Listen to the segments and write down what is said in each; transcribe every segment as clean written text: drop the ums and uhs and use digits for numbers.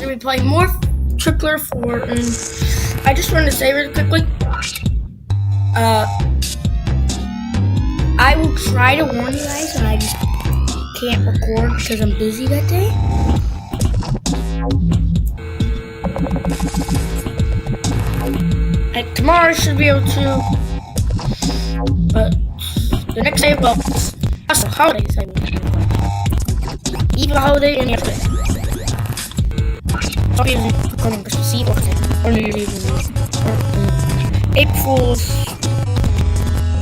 gonna be playing more Tripler 4, and I just wanted to say really quickly, I will try to warn you guys, and I just can't record because I'm busy that day. And tomorrow I should be able to, but the next day, well, also holidays I will be recording. Even a holiday and yesterday. I'll be recording Christmas Eve or New Year's Eve or April Fool's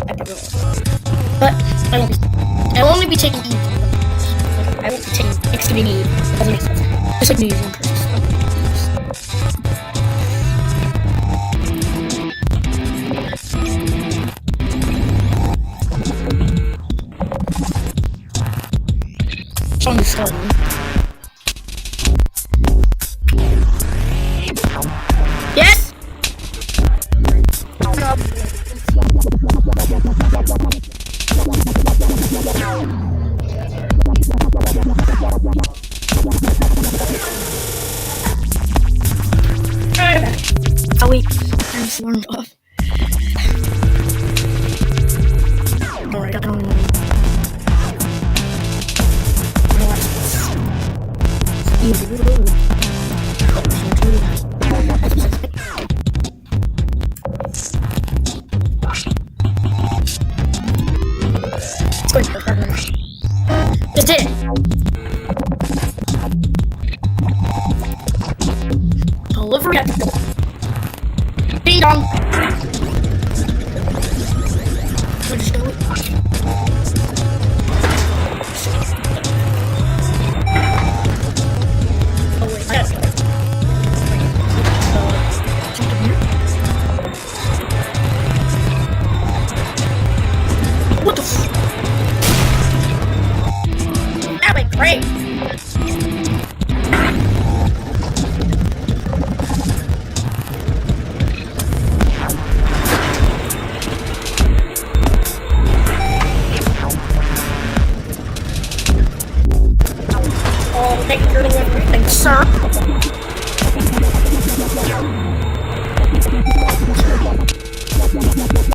episode. But I'll only be taking Eve. I won't be taking Thanksgiving Eve. It doesn't make sense. Just like New Year's and Christmas. On the start. Yes. Oh wait, I'm swarmed off. Alright, I don't know. Just did it. Delivery at the door. Ding dong. So just go. Oh wait, I gotta go. What the f? That went great. Oh, thank you for the win. Thanks, sir.